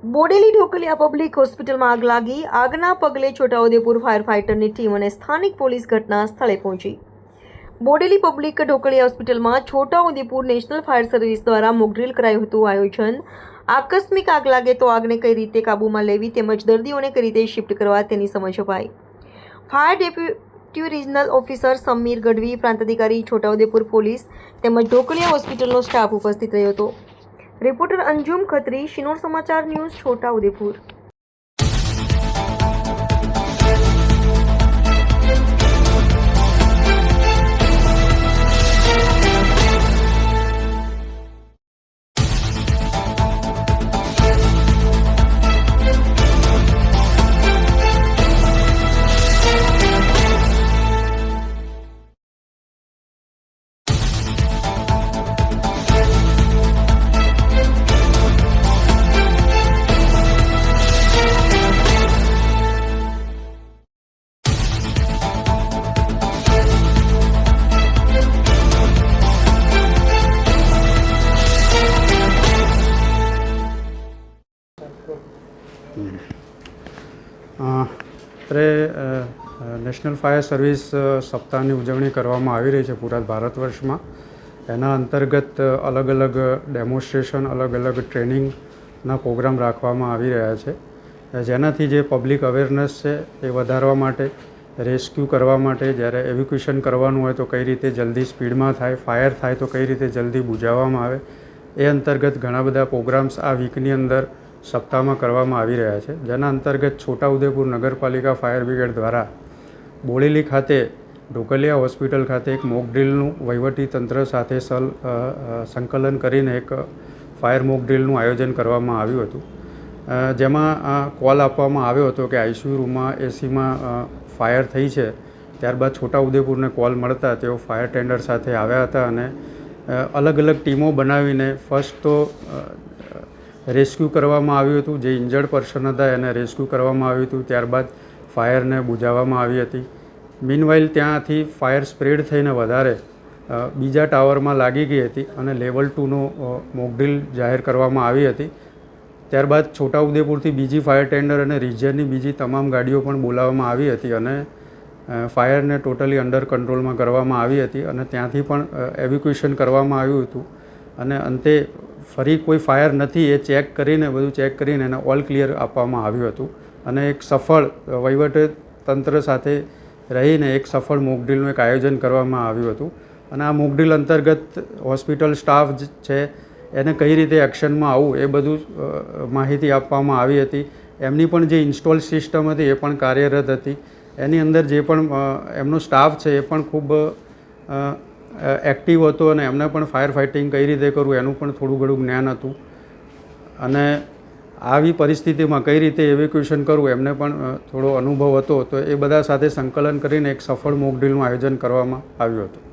Bodeli Dhokaliya public હોસ્પિટલમાં આગ લાગી. આગના પગલે છોટાઉદેપુર ફાયર ફાઇટરની ટીમ અને સ્થાનિક પોલીસ ઘટના સ્થળે પહોંચી. બોડેલી પબ્લિક ઢોકલિયા હોસ્પિટલમાં છોટાઉદેપુર નેશનલ ફાયર સર્વિસ દ્વારા મોક ડ્રીલ કરાયું હતું. આયોજન આકસ્મિક આગ લાગે તો આગને કઈ રીતે કાબૂમાં લેવી તેમજ દર્દીઓને કઈ રીતે શિફ્ટ કરવા તેની સમજ અપાઈ. Fire deputy regional officer Samir Gadhvi, પ્રાંત અધિકારી છોટાઉદેપુર પોલીસ તેમજ ઢોકલિયા હોસ્પિટલનો સ્ટાફ ઉપસ્થિત રહ્યો હતો. રિપોર્ટર અંજુમ ખત્રી, શિનોર સમાચાર news, Chhotaudepur. National fire service સપ્તાહની ઉજવણી કરવામાં આવી રહી છે પૂરા ભારત વર્ષમાં. એના અંતર્ગત અલગ અલગ ડેમોન્સ્ટ્રેશન, અલગ અલગ ટ્રેનિંગના પ્રોગ્રામ રાખવામાં આવી રહ્યા છે, જેનાથી જે પબ્લિક અવેરનેસ છે એ વધારવા માટે, રેસ્ક્યુ કરવા માટે, જ્યારે એવિક્યુએશન કરવાનું હોય તો કઈ રીતે જલ્દી સ્પીડમાં થાય, ફાયર થાય તો કઈ રીતે જલ્દી બુઝાવવામાં આવે, એ અંતર્ગત ઘણા બધા પ્રોગ્રામ્સ આ વીકની અંદર સપ્તાહમાં કરવામાં આવી રહ્યા છે. જેના અંતર્ગત છોટાઉદેપુર નગરપાલિકા ફાયર બ્રિગેડ દ્વારા બોડેલી ખાતે ઢોકલિયા હોસ્પિટલ ખાતે એક મોક ડ્રીલનું વહીવટી તંત્ર સાથે સંકલન કરીને એક ફાયર મોક ડ્રીલનું આયોજન કરવામાં આવ્યું હતું. જેમાં કોલ આપવામાં આવ્યો હતો કે આઈસીયુ રૂમમાં એસીમાં ફાયર થઈ છે. ત્યારબાદ છોટાઉદેપુરને કોલ મળતા તેઓ ફાયર ટેન્ડર સાથે આવ્યા હતા અને અલગ અલગ ટીમો બનાવીને ફર્સ્ટ તો રેસ્ક્યુ કરવામાં આવ્યું હતું. જે ઇન્જર્ડ પર્સન હતા એને રેસ્ક્યુ કરવામાં આવ્યું હતું. ત્યારબાદ ફાયરને બુઝાવવામાં આવી હતી. મીનવાઇલ ત્યાંથી ફાયર સ્પ્રેડ થઈને વધારે બીજા ટાવરમાં લાગી ગઈ હતી અને લેવલ 2નો મોક ડ્રીલ જાહેર કરવામાં આવી હતી. ત્યારબાદ છોટાઉદેપુરથી બીજી ફાયર ટેન્ડર અને રિજિયનની બીજી તમામ ગાડીઓ પણ બોલાવવામાં આવી હતી અને ફાયરને ટોટલી અંડર કંટ્રોલમાં કરવામાં આવી હતી અને ત્યાંથી પણ એવિક્યુએશન કરવામાં આવ્યું હતું અને અંતે ફરી કોઈ ફાયર નથી એ ચેક કરીને, બધું ચેક કરીને એને ઓલ ક્લિયર આપવામાં આવ્યું હતું અને એક સફળ વહીવટી તંત્ર સાથે રહીને એક સફળ મોક ડ્રીલનું એક આયોજન કરવામાં આવ્યું હતું. અને આ મોક ડ્રીલ અંતર્ગત હોસ્પિટલ સ્ટાફ છે એને કઈ રીતે એક્શનમાં આવવું એ બધું માહિતી આપવામાં આવી હતી. એમની પણ જે ઇન્સ્ટોલ સિસ્ટમ હતી એ પણ કાર્યરત હતી. એની અંદર જે પણ એમનો સ્ટાફ છે એ પણ ખૂબ એક્ટિવ હતો અને એમને પણ ફાયર ફાઇટિંગ કઈ રીતે કરવું એનું પણ થોડું ઘણું જ્ઞાન હતું અને આવી પરિસ્થિતિમાં કઈ રીતે એવિક્યુએશન કરવું એમને પણ થોડો અનુભવ હતો. તો એ બધા સાથે સંકલન કરીને એક સફળ મોક ડ્રીલનું આયોજન કરવામાં આવ્યું હતું.